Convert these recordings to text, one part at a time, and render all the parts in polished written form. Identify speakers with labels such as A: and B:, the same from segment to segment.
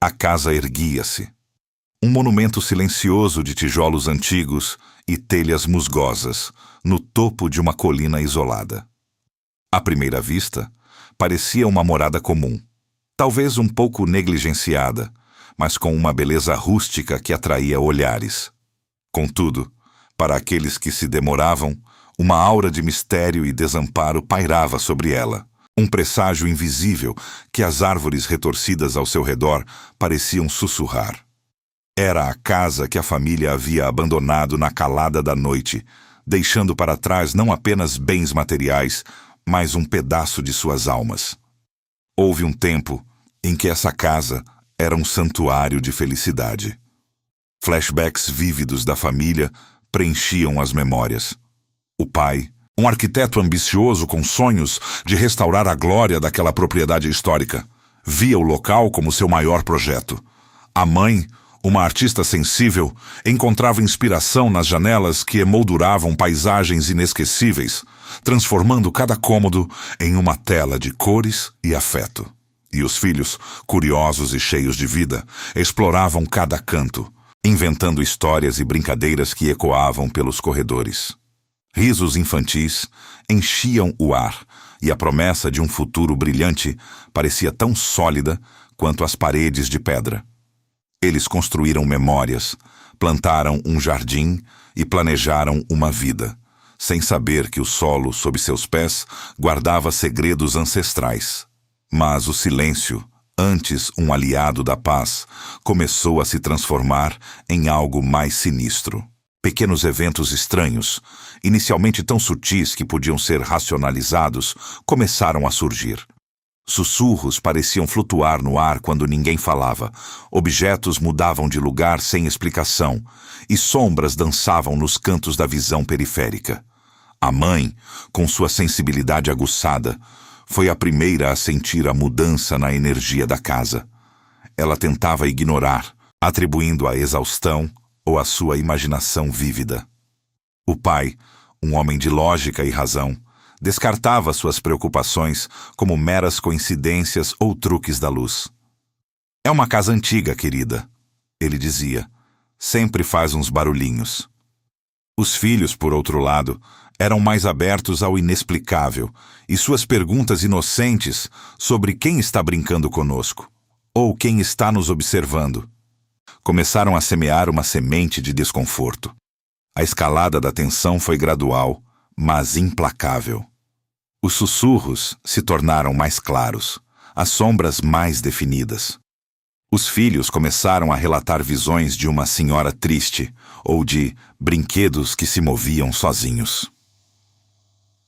A: A casa erguia-se. Um monumento silencioso de tijolos antigos e telhas musgosas, no topo de uma colina isolada. À primeira vista, parecia uma morada comum, talvez um pouco negligenciada, mas com uma beleza rústica que atraía olhares. Contudo, para aqueles que se demoravam, uma aura de mistério e desamparo pairava sobre ela, um presságio invisível que as árvores retorcidas ao seu redor pareciam sussurrar. Era a casa que a família havia abandonado na calada da noite, deixando para trás não apenas bens materiais, mas um pedaço de suas almas. Houve um tempo em que essa casa era um santuário de felicidade. Flashbacks vívidos da família preenchiam as memórias. O pai, um arquiteto ambicioso com sonhos de restaurar a glória daquela propriedade histórica, via o local como seu maior projeto. A mãe, uma artista sensível, encontrava inspiração nas janelas que emolduravam paisagens inesquecíveis, transformando cada cômodo em uma tela de cores e afeto. E os filhos, curiosos e cheios de vida, exploravam cada canto, inventando histórias e brincadeiras que ecoavam pelos corredores. Risos infantis enchiam o ar, e a promessa de um futuro brilhante parecia tão sólida quanto as paredes de pedra. Eles construíram memórias, plantaram um jardim e planejaram uma vida, sem saber que o solo sob seus pés guardava segredos ancestrais. Mas o silêncio, antes um aliado da paz, começou a se transformar em algo mais sinistro. Pequenos eventos estranhos, inicialmente tão sutis que podiam ser racionalizados, começaram a surgir. Sussurros pareciam flutuar no ar quando ninguém falava, objetos mudavam de lugar sem explicação, e sombras dançavam nos cantos da visão periférica. A mãe, com sua sensibilidade aguçada, foi a primeira a sentir a mudança na energia da casa. Ela tentava ignorar, atribuindo a exaustão ou a sua imaginação vívida. O pai, um homem de lógica e razão, descartava suas preocupações como meras coincidências ou truques da luz. "É uma casa antiga, querida", ele dizia. "Sempre faz uns barulhinhos." Os filhos, por outro lado, eram mais abertos ao inexplicável, e suas perguntas inocentes sobre quem está brincando conosco, ou quem está nos observando, começaram a semear uma semente de desconforto. A escalada da tensão foi gradual, mas implacável. Os sussurros se tornaram mais claros, as sombras mais definidas. Os filhos começaram a relatar visões de uma senhora triste ou de brinquedos que se moviam sozinhos.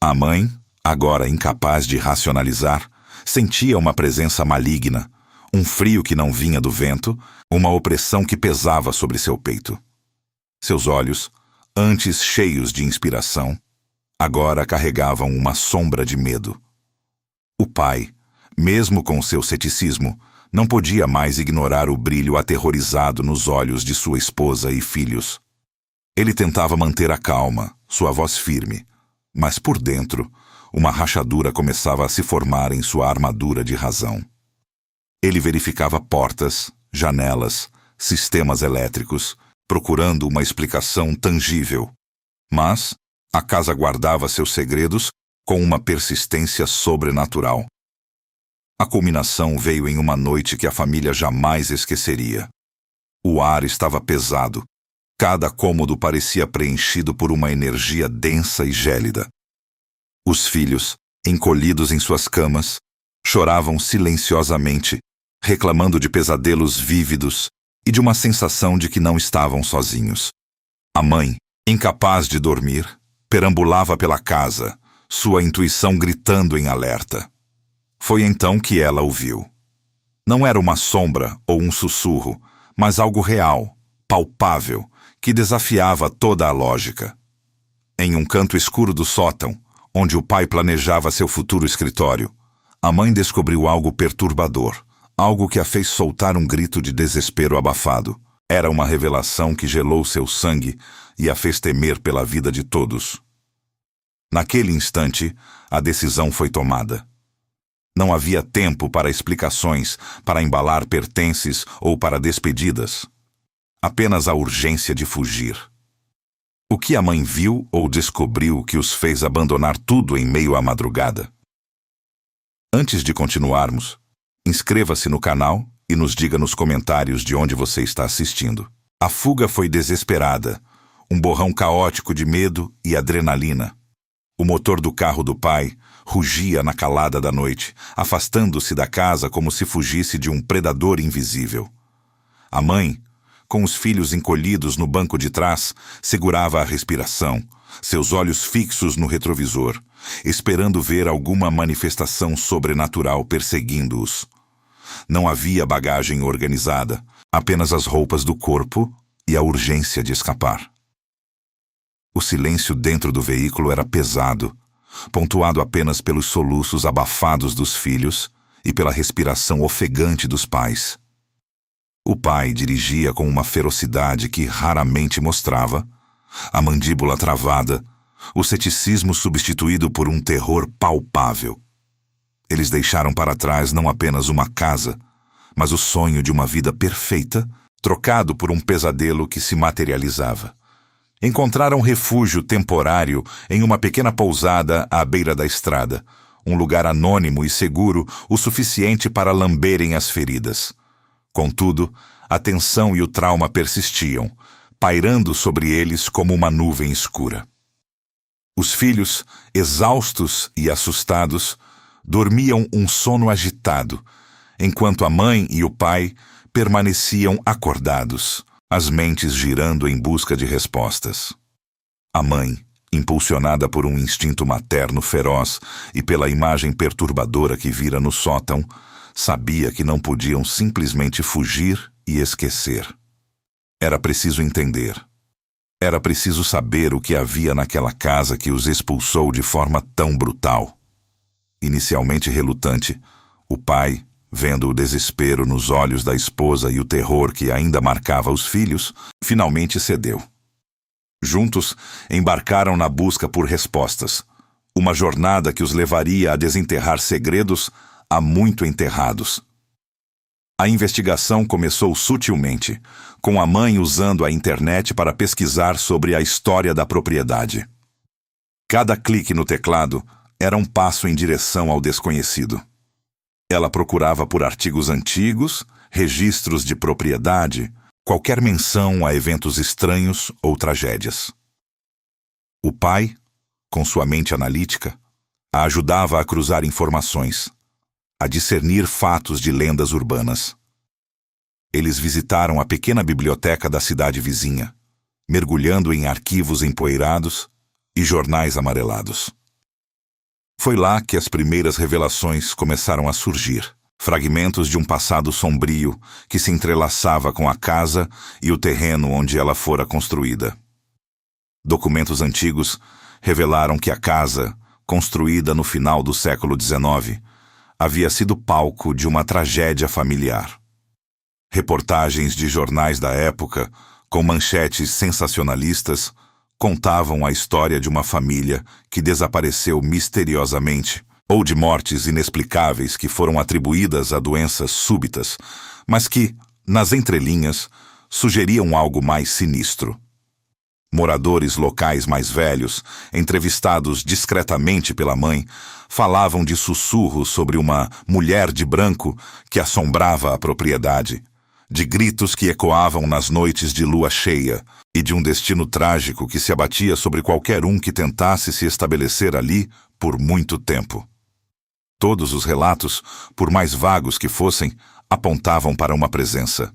A: A mãe, agora incapaz de racionalizar, sentia uma presença maligna, um frio que não vinha do vento, uma opressão que pesava sobre seu peito. Seus olhos, antes cheios de inspiração, agora carregavam uma sombra de medo. O pai, mesmo com seu ceticismo, não podia mais ignorar o brilho aterrorizado nos olhos de sua esposa e filhos. Ele tentava manter a calma, sua voz firme, mas por dentro, uma rachadura começava a se formar em sua armadura de razão. Ele verificava portas, janelas, sistemas elétricos, procurando uma explicação tangível. Mas a casa guardava seus segredos com uma persistência sobrenatural. A culminação veio em uma noite que a família jamais esqueceria. O ar estava pesado. Cada cômodo parecia preenchido por uma energia densa e gélida. Os filhos, encolhidos em suas camas, choravam silenciosamente, reclamando de pesadelos vívidos e de uma sensação de que não estavam sozinhos. A mãe, incapaz de dormir, perambulava pela casa, sua intuição gritando em alerta. Foi então que ela o viu. Não era uma sombra ou um sussurro, mas algo real, palpável, que desafiava toda a lógica. Em um canto escuro do sótão, onde o pai planejava seu futuro escritório, a mãe descobriu algo perturbador, algo que a fez soltar um grito de desespero abafado. Era uma revelação que gelou seu sangue e a fez temer pela vida de todos. Naquele instante, a decisão foi tomada. Não havia tempo para explicações, para embalar pertences ou para despedidas. Apenas a urgência de fugir. O que a mãe viu ou descobriu que os fez abandonar tudo em meio à madrugada? Antes de continuarmos, inscreva-se no canal e nos diga nos comentários de onde você está assistindo. A fuga foi desesperada, um borrão caótico de medo e adrenalina. O motor do carro do pai rugia na calada da noite, afastando-se da casa como se fugisse de um predador invisível. A mãe, com os filhos encolhidos no banco de trás, segurava a respiração, seus olhos fixos no retrovisor, esperando ver alguma manifestação sobrenatural perseguindo-os. Não havia bagagem organizada, apenas as roupas do corpo e a urgência de escapar. O silêncio dentro do veículo era pesado, pontuado apenas pelos soluços abafados dos filhos e pela respiração ofegante dos pais. O pai dirigia com uma ferocidade que raramente mostrava, a mandíbula travada, o ceticismo substituído por um terror palpável. Eles deixaram para trás não apenas uma casa, mas o sonho de uma vida perfeita, trocado por um pesadelo que se materializava. Encontraram refúgio temporário em uma pequena pousada à beira da estrada, um lugar anônimo e seguro o suficiente para lamberem as feridas. Contudo, a tensão e o trauma persistiam, pairando sobre eles como uma nuvem escura. Os filhos, exaustos e assustados, dormiam um sono agitado, enquanto a mãe e o pai permaneciam acordados, as mentes girando em busca de respostas. A mãe, impulsionada por um instinto materno feroz e pela imagem perturbadora que vira no sótão, sabia que não podiam simplesmente fugir e esquecer. Era preciso entender. Era preciso saber o que havia naquela casa que os expulsou de forma tão brutal. Inicialmente relutante, o pai, vendo o desespero nos olhos da esposa e o terror que ainda marcava os filhos, finalmente cedeu. Juntos, embarcaram na busca por respostas, uma jornada que os levaria a desenterrar segredos há muito enterrados. A investigação começou sutilmente, com a mãe usando a internet para pesquisar sobre a história da propriedade. Cada clique no teclado era um passo em direção ao desconhecido. Ela procurava por artigos antigos, registros de propriedade, qualquer menção a eventos estranhos ou tragédias. O pai, com sua mente analítica, a ajudava a cruzar informações, a discernir fatos de lendas urbanas. Eles visitaram a pequena biblioteca da cidade vizinha, mergulhando em arquivos empoeirados e jornais amarelados. Foi lá que as primeiras revelações começaram a surgir, fragmentos de um passado sombrio que se entrelaçava com a casa e o terreno onde ela fora construída. Documentos antigos revelaram que a casa, construída no final do século XIX, havia sido palco de uma tragédia familiar. Reportagens de jornais da época, com manchetes sensacionalistas, contavam a história de uma família que desapareceu misteriosamente, ou de mortes inexplicáveis que foram atribuídas a doenças súbitas, mas que, nas entrelinhas, sugeriam algo mais sinistro. Moradores locais mais velhos, entrevistados discretamente pela mãe, falavam de sussurros sobre uma mulher de branco que assombrava a propriedade, de gritos que ecoavam nas noites de lua cheia e de um destino trágico que se abatia sobre qualquer um que tentasse se estabelecer ali por muito tempo. Todos os relatos, por mais vagos que fossem, apontavam para uma presença.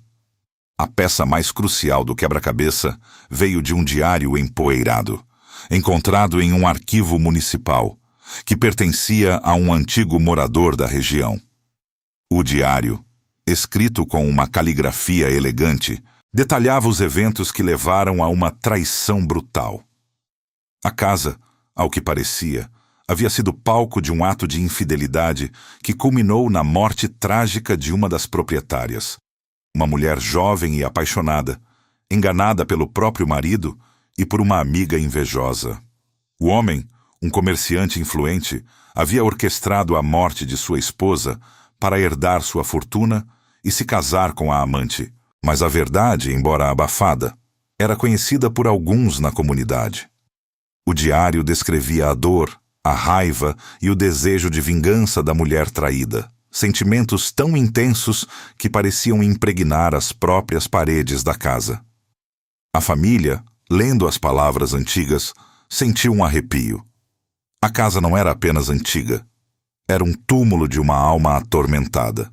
A: A peça mais crucial do quebra-cabeça veio de um diário empoeirado, encontrado em um arquivo municipal, que pertencia a um antigo morador da região. O diário, escrito com uma caligrafia elegante, detalhava os eventos que levaram a uma traição brutal. A casa, ao que parecia, havia sido palco de um ato de infidelidade que culminou na morte trágica de uma das proprietárias, uma mulher jovem e apaixonada, enganada pelo próprio marido e por uma amiga invejosa. O homem, um comerciante influente, havia orquestrado a morte de sua esposa para herdar sua fortuna e se casar com a amante. Mas a verdade, embora abafada, era conhecida por alguns na comunidade. O diário descrevia a dor, a raiva e o desejo de vingança da mulher traída, sentimentos tão intensos que pareciam impregnar as próprias paredes da casa. A família, lendo as palavras antigas, sentiu um arrepio. A casa não era apenas antiga, era um túmulo de uma alma atormentada.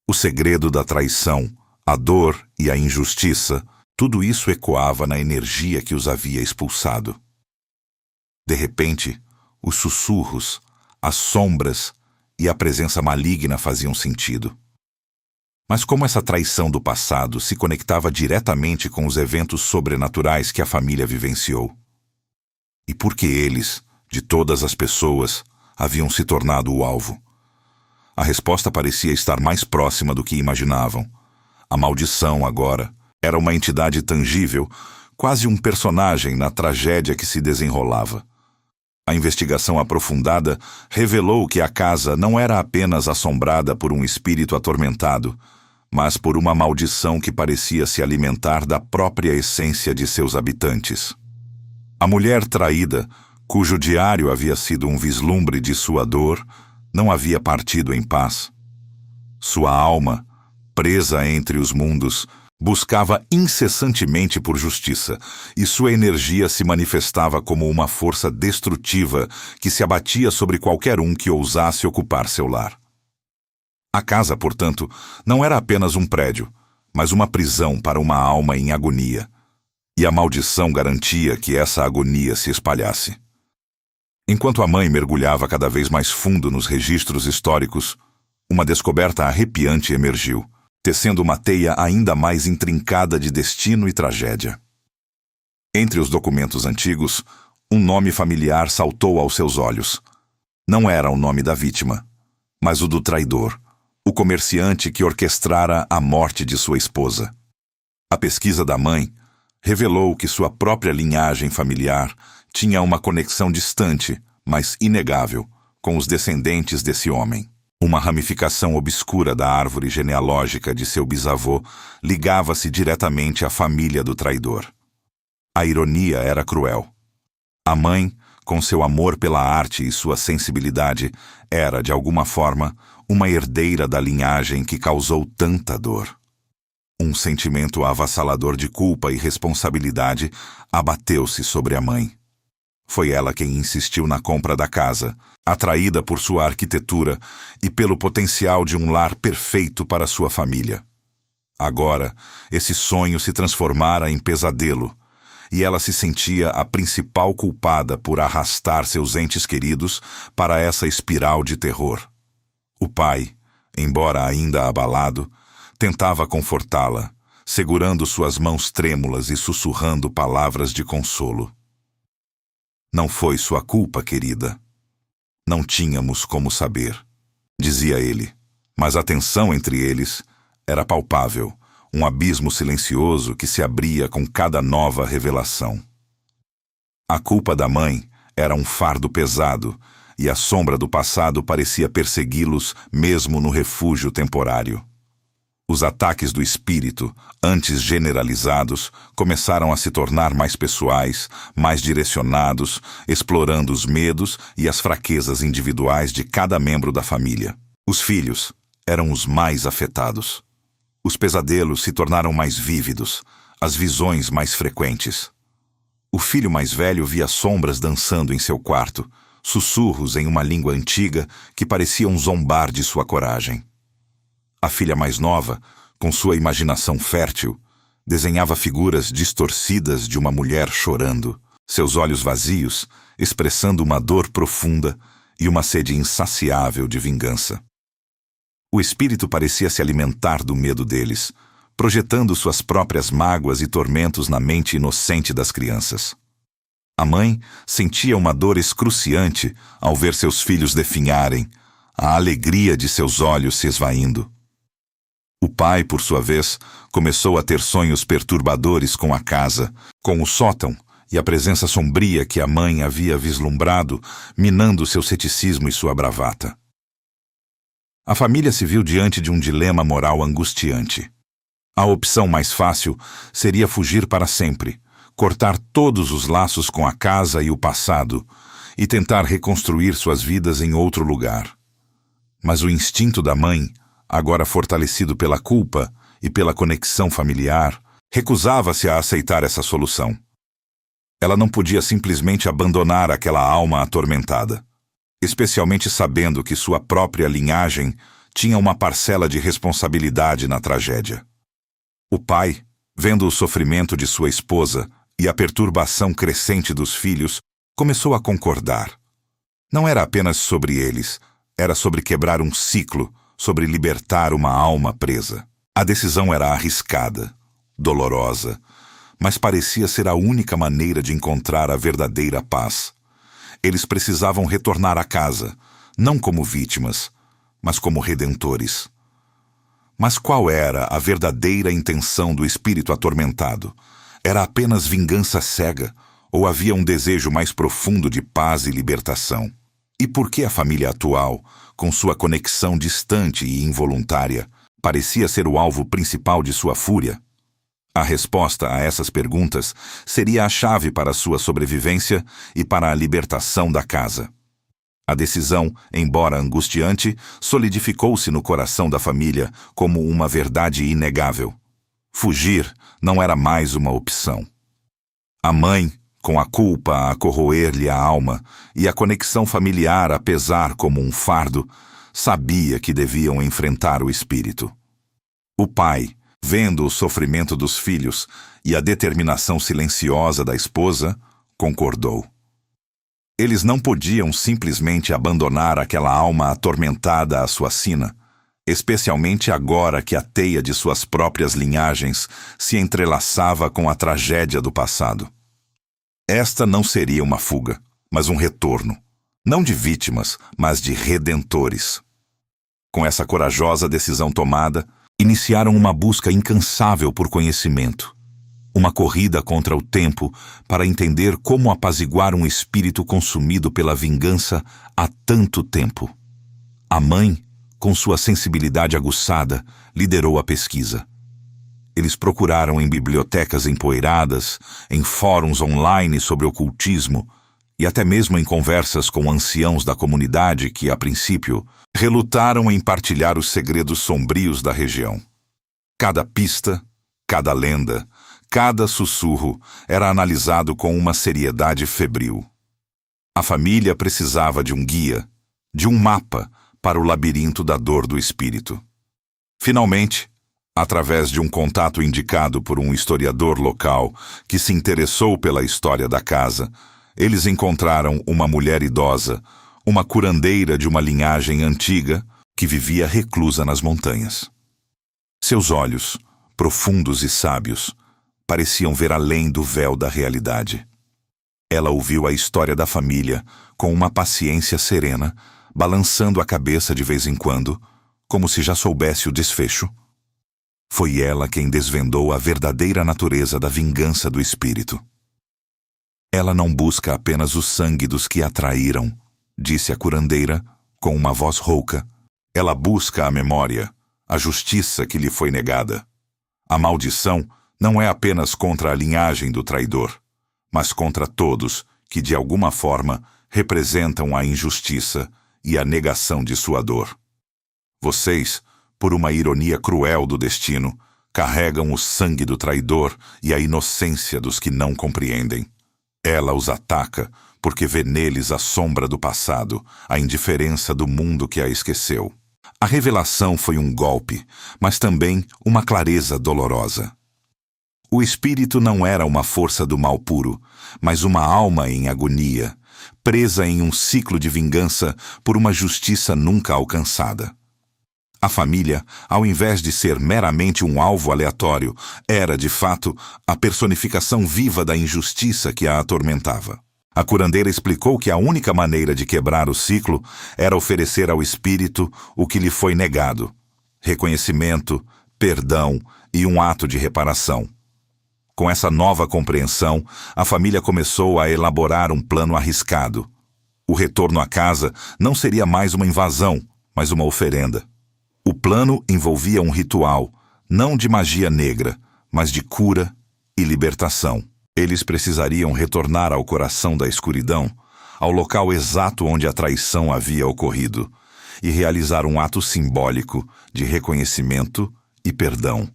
A: O segredo da traição, a dor e a injustiça, tudo isso ecoava na energia que os havia expulsado. De repente, os sussurros, as sombras e a presença maligna faziam sentido. Mas como essa traição do passado se conectava diretamente com os eventos sobrenaturais que a família vivenciou? E por que eles, de todas as pessoas, haviam se tornado o alvo? A resposta parecia estar mais próxima do que imaginavam. A maldição, agora, era uma entidade tangível, quase um personagem na tragédia que se desenrolava. A investigação aprofundada revelou que a casa não era apenas assombrada por um espírito atormentado, mas por uma maldição que parecia se alimentar da própria essência de seus habitantes. A mulher traída, cujo diário havia sido um vislumbre de sua dor, não havia partido em paz. Sua alma, presa entre os mundos, buscava incessantemente por justiça, e sua energia se manifestava como uma força destrutiva que se abatia sobre qualquer um que ousasse ocupar seu lar. A casa, portanto, não era apenas um prédio, mas uma prisão para uma alma em agonia, e a maldição garantia que essa agonia se espalhasse. Enquanto a mãe mergulhava cada vez mais fundo nos registros históricos, uma descoberta arrepiante emergiu, tecendo uma teia ainda mais intrincada de destino e tragédia. Entre os documentos antigos, um nome familiar saltou aos seus olhos. Não era o nome da vítima, mas o do traidor, o comerciante que orquestrara a morte de sua esposa. A pesquisa da mãe revelou que sua própria linhagem familiar tinha uma conexão distante, mas inegável, com os descendentes desse homem. Uma ramificação obscura da árvore genealógica de seu bisavô ligava-se diretamente à família do traidor. A ironia era cruel. A mãe, com seu amor pela arte e sua sensibilidade, era, de alguma forma, uma herdeira da linhagem que causou tanta dor. Um sentimento avassalador de culpa e responsabilidade abateu-se sobre a mãe. Foi ela quem insistiu na compra da casa, atraída por sua arquitetura e pelo potencial de um lar perfeito para sua família. Agora, esse sonho se transformara em pesadelo, e ela se sentia a principal culpada por arrastar seus entes queridos para essa espiral de terror. O pai, embora ainda abalado, tentava confortá-la, segurando suas mãos trêmulas e sussurrando palavras de consolo. Não foi sua culpa, querida. Não tínhamos como saber, dizia ele, mas a tensão entre eles era palpável, um abismo silencioso que se abria com cada nova revelação. A culpa da mãe era um fardo pesado, e a sombra do passado parecia persegui-los mesmo no refúgio temporário. Os ataques do espírito, antes generalizados, começaram a se tornar mais pessoais, mais direcionados, explorando os medos e as fraquezas individuais de cada membro da família. Os filhos eram os mais afetados. Os pesadelos se tornaram mais vívidos, as visões mais frequentes. O filho mais velho via sombras dançando em seu quarto, sussurros em uma língua antiga que pareciam zombar de sua coragem. A filha mais nova, com sua imaginação fértil, desenhava figuras distorcidas de uma mulher chorando, seus olhos vazios, expressando uma dor profunda e uma sede insaciável de vingança. O espírito parecia se alimentar do medo deles, projetando suas próprias mágoas e tormentos na mente inocente das crianças. A mãe sentia uma dor excruciante ao ver seus filhos definharem, a alegria de seus olhos se esvaindo. O pai, por sua vez, começou a ter sonhos perturbadores com a casa, com o sótão e a presença sombria que a mãe havia vislumbrado, minando seu ceticismo e sua bravata. A família se viu diante de um dilema moral angustiante. A opção mais fácil seria fugir para sempre, cortar todos os laços com a casa e o passado e tentar reconstruir suas vidas em outro lugar. Mas o instinto da mãe, agora fortalecido pela culpa e pela conexão familiar, recusava-se a aceitar essa solução. Ela não podia simplesmente abandonar aquela alma atormentada, especialmente sabendo que sua própria linhagem tinha uma parcela de responsabilidade na tragédia. O pai, vendo o sofrimento de sua esposa e a perturbação crescente dos filhos, começou a concordar. Não era apenas sobre eles, era sobre quebrar um ciclo, sobre libertar uma alma presa. A decisão era arriscada, dolorosa, mas parecia ser a única maneira de encontrar a verdadeira paz. Eles precisavam retornar à casa, não como vítimas, mas como redentores. Mas qual era a verdadeira intenção do espírito atormentado? Era apenas vingança cega, ou havia um desejo mais profundo de paz e libertação? E por que a família atual, com sua conexão distante e involuntária, parecia ser o alvo principal de sua fúria? A resposta a essas perguntas seria a chave para sua sobrevivência e para a libertação da casa. A decisão, embora angustiante, solidificou-se no coração da família como uma verdade inegável. Fugir não era mais uma opção. A mãe, com a culpa a corroer-lhe a alma e a conexão familiar a pesar como um fardo, sabia que deviam enfrentar o espírito. O pai, vendo o sofrimento dos filhos e a determinação silenciosa da esposa, concordou. Eles não podiam simplesmente abandonar aquela alma atormentada à sua sina, especialmente agora que a teia de suas próprias linhagens se entrelaçava com a tragédia do passado. Esta não seria uma fuga, mas um retorno, não de vítimas, mas de redentores. Com essa corajosa decisão tomada, iniciaram uma busca incansável por conhecimento, uma corrida contra o tempo para entender como apaziguar um espírito consumido pela vingança há tanto tempo. A mãe, com sua sensibilidade aguçada, liderou a pesquisa. Eles procuraram em bibliotecas empoeiradas, em fóruns online sobre ocultismo e até mesmo em conversas com anciãos da comunidade que, a princípio, relutaram em partilhar os segredos sombrios da região. Cada pista, cada lenda, cada sussurro era analisado com uma seriedade febril. A família precisava de um guia, de um mapa para o labirinto da dor do espírito. Finalmente, através de um contato indicado por um historiador local que se interessou pela história da casa, eles encontraram uma mulher idosa, uma curandeira de uma linhagem antiga que vivia reclusa nas montanhas. Seus olhos, profundos e sábios, pareciam ver além do véu da realidade. Ela ouviu a história da família com uma paciência serena, balançando a cabeça de vez em quando, como se já soubesse o desfecho. Foi ela quem desvendou a verdadeira natureza da vingança do espírito. Ela não busca apenas o sangue dos que a traíram, disse a curandeira, com uma voz rouca. Ela busca a memória, a justiça que lhe foi negada. A maldição não é apenas contra a linhagem do traidor, mas contra todos que, de alguma forma, representam a injustiça e a negação de sua dor. Vocês, por uma ironia cruel do destino, carregam o sangue do traidor e a inocência dos que não compreendem. Ela os ataca porque vê neles a sombra do passado, a indiferença do mundo que a esqueceu. A revelação foi um golpe, mas também uma clareza dolorosa. O espírito não era uma força do mal puro, mas uma alma em agonia, presa em um ciclo de vingança por uma justiça nunca alcançada. A família, ao invés de ser meramente um alvo aleatório, era, de fato, a personificação viva da injustiça que a atormentava. A curandeira explicou que a única maneira de quebrar o ciclo era oferecer ao espírito o que lhe foi negado: reconhecimento, perdão e um ato de reparação. Com essa nova compreensão, a família começou a elaborar um plano arriscado. O retorno à casa não seria mais uma invasão, mas uma oferenda. O plano envolvia um ritual, não de magia negra, mas de cura e libertação. Eles precisariam retornar ao coração da escuridão, ao local exato onde a traição havia ocorrido, e realizar um ato simbólico de reconhecimento e perdão.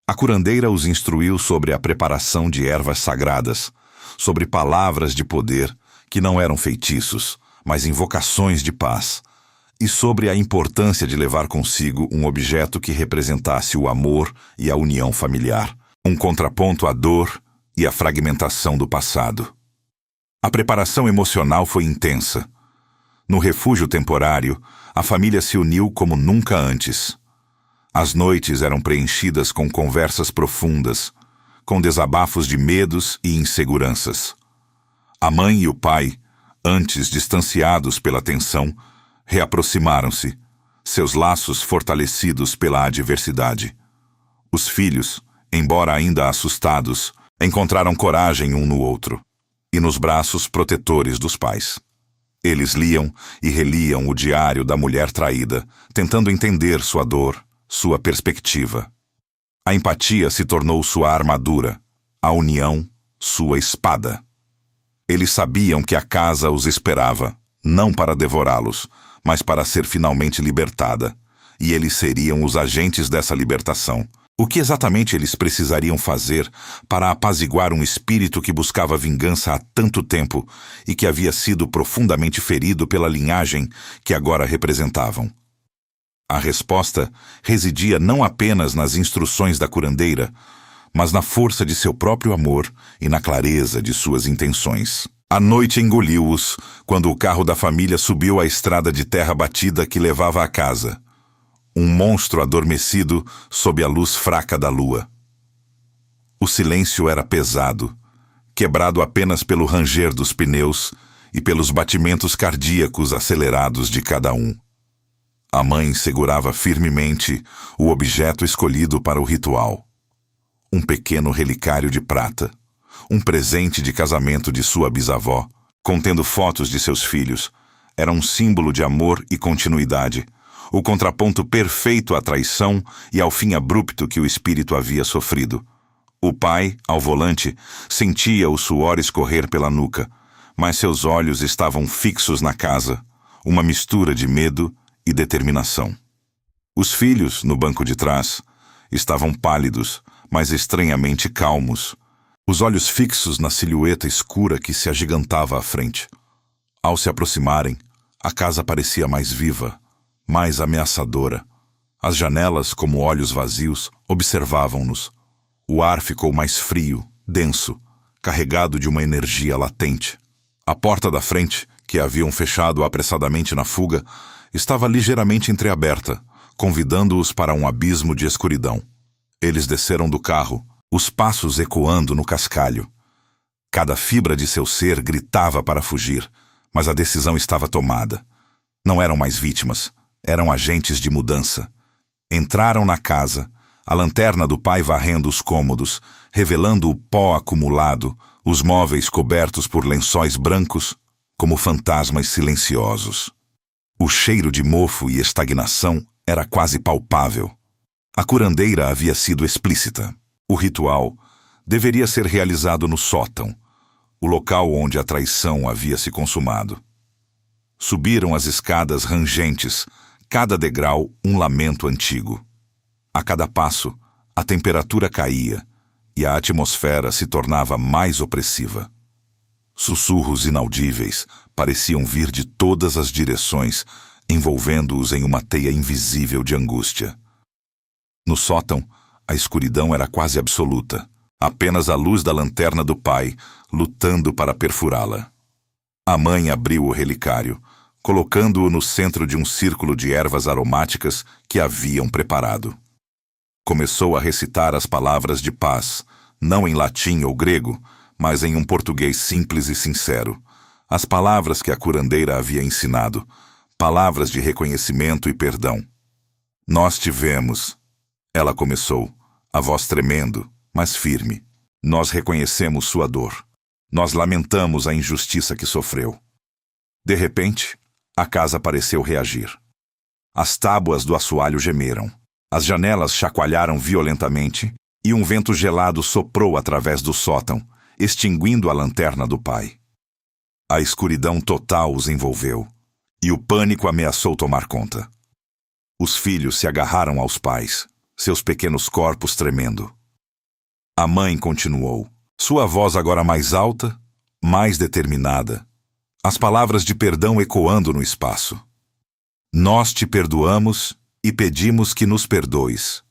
A: A curandeira os instruiu sobre a preparação de ervas sagradas, sobre palavras de poder que não eram feitiços, mas invocações de paz, e sobre a importância de levar consigo um objeto que representasse o amor e a união familiar, um contraponto à dor e à fragmentação do passado. A preparação emocional foi intensa. No refúgio temporário, a família se uniu como nunca antes. As noites eram preenchidas com conversas profundas, com desabafos de medos e inseguranças. A mãe e o pai, antes distanciados pela tensão, reaproximaram-se, seus laços fortalecidos pela adversidade. Os filhos, embora ainda assustados, encontraram coragem um no outro, e nos braços protetores dos pais. Eles liam e reliam o diário da mulher traída, tentando entender sua dor, sua perspectiva. A empatia se tornou sua armadura, a união, sua espada. Eles sabiam que a casa os esperava, não para devorá-los, mas para ser finalmente libertada, e eles seriam os agentes dessa libertação. O que exatamente eles precisariam fazer para apaziguar um espírito que buscava vingança há tanto tempo e que havia sido profundamente ferido pela linhagem que agora representavam? A resposta residia não apenas nas instruções da curandeira, mas na força de seu próprio amor e na clareza de suas intenções. A noite engoliu-os quando o carro da família subiu a estrada de terra batida que levava à casa. Um monstro adormecido sob a luz fraca da lua. O silêncio era pesado, quebrado apenas pelo ranger dos pneus e pelos batimentos cardíacos acelerados de cada um. A mãe segurava firmemente o objeto escolhido para o ritual. Um pequeno relicário de prata, um presente de casamento de sua bisavó, contendo fotos de seus filhos, era um símbolo de amor e continuidade, o contraponto perfeito à traição e ao fim abrupto que o espírito havia sofrido. O pai, ao volante, sentia o suor escorrer pela nuca, mas seus olhos estavam fixos na casa, uma mistura de medo e determinação. Os filhos, no banco de trás, estavam pálidos, mas estranhamente calmos, os olhos fixos na silhueta escura que se agigantava à frente. Ao se aproximarem, a casa parecia mais viva, mais ameaçadora. As janelas, como olhos vazios, observavam-nos. O ar ficou mais frio, denso, carregado de uma energia latente. A porta da frente, que haviam fechado apressadamente na fuga, estava ligeiramente entreaberta, convidando-os para um abismo de escuridão. Eles desceram do carro, os passos ecoando no cascalho. Cada fibra de seu ser gritava para fugir, mas a decisão estava tomada. Não eram mais vítimas, eram agentes de mudança. Entraram na casa, a lanterna do pai varrendo os cômodos, revelando o pó acumulado, os móveis cobertos por lençóis brancos, como fantasmas silenciosos. O cheiro de mofo e estagnação era quase palpável. A curandeira havia sido explícita. O ritual deveria ser realizado no sótão, o local onde a traição havia se consumado. Subiram as escadas rangentes, cada degrau um lamento antigo. A cada passo, a temperatura caía e a atmosfera se tornava mais opressiva. Sussurros inaudíveis pareciam vir de todas as direções, envolvendo-os em uma teia invisível de angústia. No sótão, a escuridão era quase absoluta, apenas a luz da lanterna do pai, lutando para perfurá-la. A mãe abriu o relicário, colocando-o no centro de um círculo de ervas aromáticas que haviam preparado. Começou a recitar as palavras de paz, não em latim ou grego, mas em um português simples e sincero. As palavras que a curandeira havia ensinado, palavras de reconhecimento e perdão. Nós tivemos, ela começou, a voz tremendo, mas firme. Nós reconhecemos sua dor. Nós lamentamos a injustiça que sofreu. De repente, a casa pareceu reagir. As tábuas do assoalho gemeram. As janelas chacoalharam violentamente e um vento gelado soprou através do sótão, extinguindo a lanterna do pai. A escuridão total os envolveu e o pânico ameaçou tomar conta. Os filhos se agarraram aos pais, seus pequenos corpos tremendo. A mãe continuou, sua voz agora mais alta, mais determinada, as palavras de perdão ecoando no espaço. Nós te perdoamos e pedimos que nos perdoes.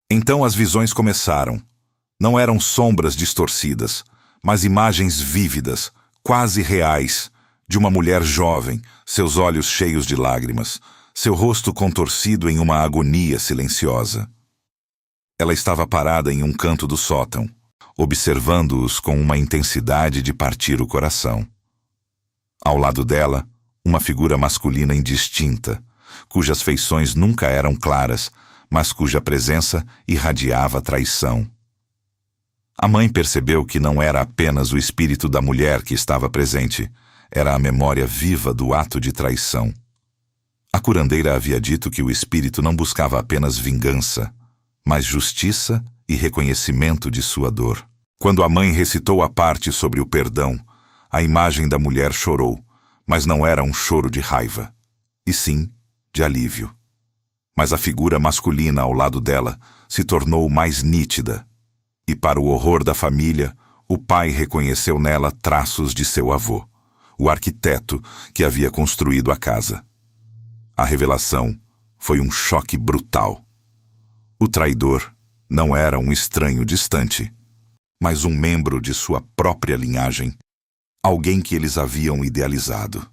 A: Então as visões começaram. Não eram sombras distorcidas, mas imagens vívidas, quase reais, de uma mulher jovem, seus olhos cheios de lágrimas, seu rosto contorcido em uma agonia silenciosa. Ela estava parada em um canto do sótão, observando-os com uma intensidade de partir o coração. Ao lado dela, uma figura masculina indistinta, cujas feições nunca eram claras, mas cuja presença irradiava traição. A mãe percebeu que não era apenas o espírito da mulher que estava presente, era a memória viva do ato de traição. A curandeira havia dito que o espírito não buscava apenas vingança, mas justiça e reconhecimento de sua dor. Quando a mãe recitou a parte sobre o perdão, a imagem da mulher chorou, mas não era um choro de raiva, e sim de alívio. Mas a figura masculina ao lado dela se tornou mais nítida, e para o horror da família, o pai reconheceu nela traços de seu avô, o arquiteto que havia construído a casa. A revelação foi um choque brutal. O traidor não era um estranho distante, mas um membro de sua própria linhagem, alguém que eles haviam idealizado.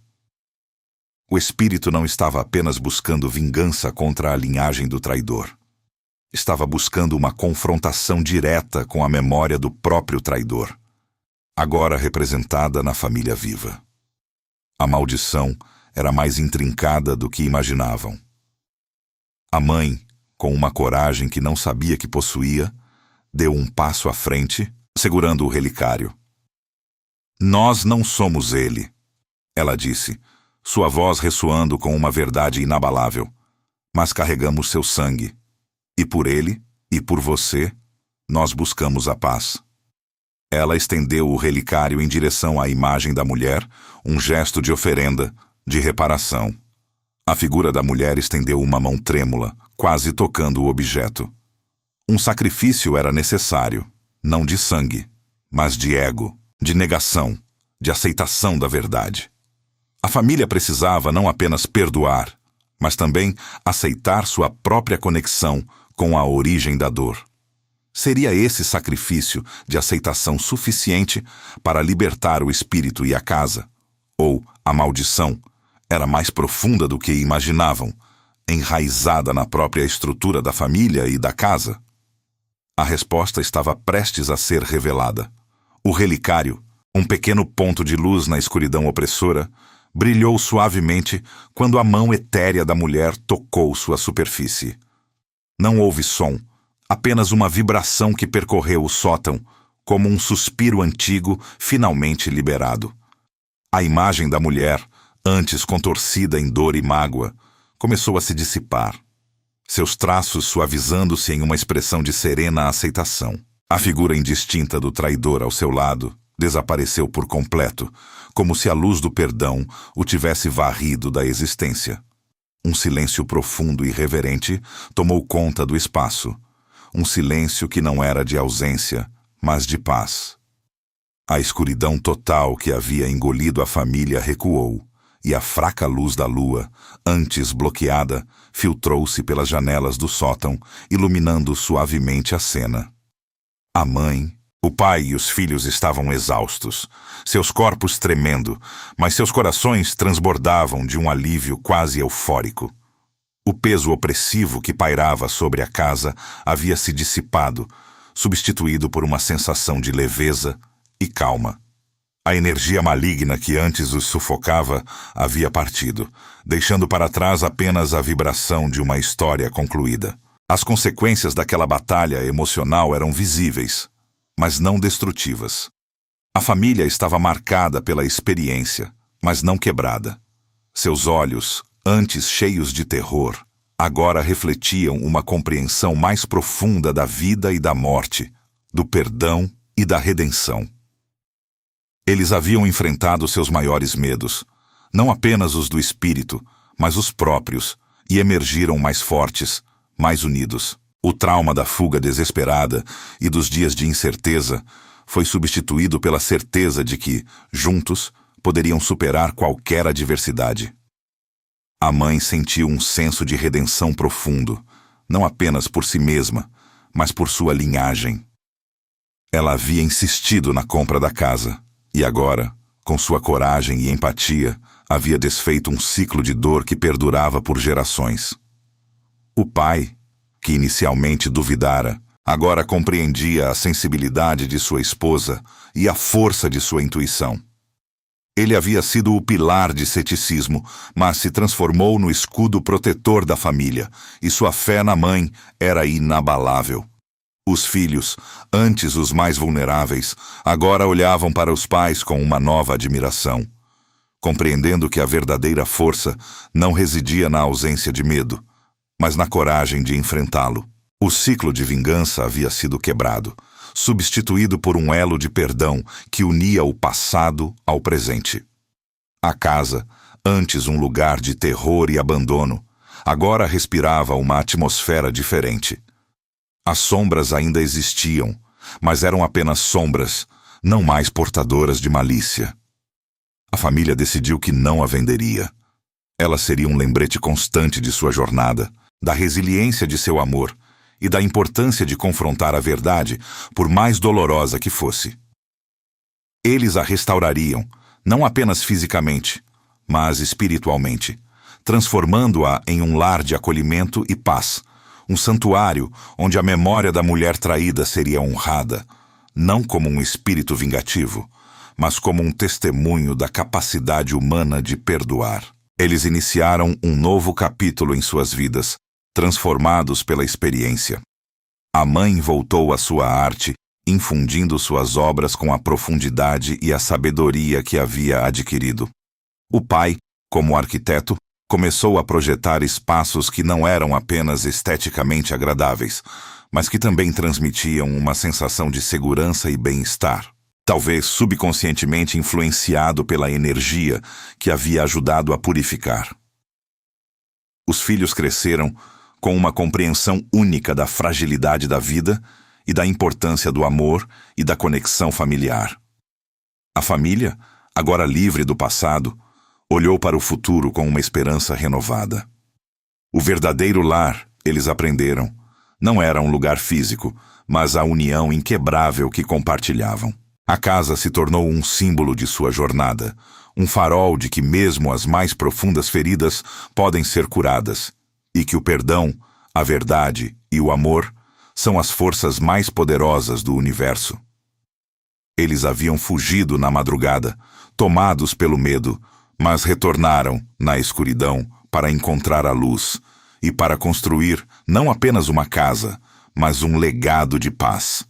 A: O espírito não estava apenas buscando vingança contra a linhagem do traidor. Estava buscando uma confrontação direta com a memória do próprio traidor, agora representada na família viva. A maldição era mais intrincada do que imaginavam. A mãe, com uma coragem que não sabia que possuía, deu um passo à frente, segurando o relicário. Nós não somos ele, ela disse, sua voz ressoando com uma verdade inabalável, mas carregamos seu sangue, e por ele, e por você, nós buscamos a paz. Ela estendeu o relicário em direção à imagem da mulher, um gesto de oferenda, de reparação. A figura da mulher estendeu uma mão trêmula, quase tocando o objeto. Um sacrifício era necessário, não de sangue, mas de ego, de negação, de aceitação da verdade. A família precisava não apenas perdoar, mas também aceitar sua própria conexão com a origem da dor. Seria esse sacrifício de aceitação suficiente para libertar o espírito e a casa? Ou a maldição era mais profunda do que imaginavam, enraizada na própria estrutura da família e da casa? A resposta estava prestes a ser revelada. O relicário, um pequeno ponto de luz na escuridão opressora, brilhou suavemente quando a mão etérea da mulher tocou sua superfície. Não houve som, apenas uma vibração que percorreu o sótão, como um suspiro antigo finalmente liberado. A imagem da mulher, antes contorcida em dor e mágoa, começou a se dissipar, seus traços suavizando-se em uma expressão de serena aceitação. A figura indistinta do traidor ao seu lado desapareceu por completo, como se a luz do perdão o tivesse varrido da existência. Um silêncio profundo e reverente tomou conta do espaço, um silêncio que não era de ausência, mas de paz. A escuridão total que havia engolido a família recuou, e a fraca luz da lua, antes bloqueada, filtrou-se pelas janelas do sótão, iluminando suavemente a cena. A mãe, o pai e os filhos estavam exaustos, seus corpos tremendo, mas seus corações transbordavam de um alívio quase eufórico. O peso opressivo que pairava sobre a casa havia se dissipado, substituído por uma sensação de leveza e calma. A energia maligna que antes os sufocava havia partido, deixando para trás apenas a vibração de uma história concluída. As consequências daquela batalha emocional eram visíveis, mas não destrutivas. A família estava marcada pela experiência, mas não quebrada. Seus olhos, antes cheios de terror, agora refletiam uma compreensão mais profunda da vida e da morte, do perdão e da redenção. Eles haviam enfrentado seus maiores medos, não apenas os do espírito, mas os próprios, e emergiram mais fortes, mais unidos. O trauma da fuga desesperada e dos dias de incerteza foi substituído pela certeza de que, juntos, poderiam superar qualquer adversidade. A mãe sentiu um senso de redenção profundo, não apenas por si mesma, mas por sua linhagem. Ela havia insistido na compra da casa, e agora, com sua coragem e empatia, havia desfeito um ciclo de dor que perdurava por gerações. O pai, que inicialmente duvidara, agora compreendia a sensibilidade de sua esposa e a força de sua intuição. Ele havia sido o pilar de ceticismo, mas se transformou no escudo protetor da família, e sua fé na mãe era inabalável. Os filhos, antes os mais vulneráveis, agora olhavam para os pais com uma nova admiração, compreendendo que a verdadeira força não residia na ausência de medo, mas na coragem de enfrentá-lo. O ciclo de vingança havia sido quebrado, substituído por um elo de perdão que unia o passado ao presente. A casa, antes um lugar de terror e abandono, agora respirava uma atmosfera diferente. As sombras ainda existiam, mas eram apenas sombras, não mais portadoras de malícia. A família decidiu que não a venderia. Ela seria um lembrete constante de sua jornada, da resiliência de seu amor e da importância de confrontar a verdade, por mais dolorosa que fosse. Eles a restaurariam, não apenas fisicamente, mas espiritualmente, transformando-a em um lar de acolhimento e paz, um santuário onde a memória da mulher traída seria honrada, não como um espírito vingativo, mas como um testemunho da capacidade humana de perdoar. Eles iniciaram um novo capítulo em suas vidas, transformados pela experiência. A mãe voltou à sua arte, infundindo suas obras com a profundidade e a sabedoria que havia adquirido. O pai, como arquiteto, começou a projetar espaços que não eram apenas esteticamente agradáveis, mas que também transmitiam uma sensação de segurança e bem-estar, talvez subconscientemente influenciado pela energia que havia ajudado a purificar. Os filhos cresceram com uma compreensão única da fragilidade da vida e da importância do amor e da conexão familiar. A família, agora livre do passado, olhou para o futuro com uma esperança renovada. O verdadeiro lar, eles aprenderam, não era um lugar físico, mas a união inquebrável que compartilhavam. A casa se tornou um símbolo de sua jornada, um farol de que mesmo as mais profundas feridas podem ser curadas, e que o perdão, a verdade e o amor são as forças mais poderosas do universo. Eles haviam fugido na madrugada, tomados pelo medo, mas retornaram, na escuridão, para encontrar a luz e para construir não apenas uma casa, mas um legado de paz.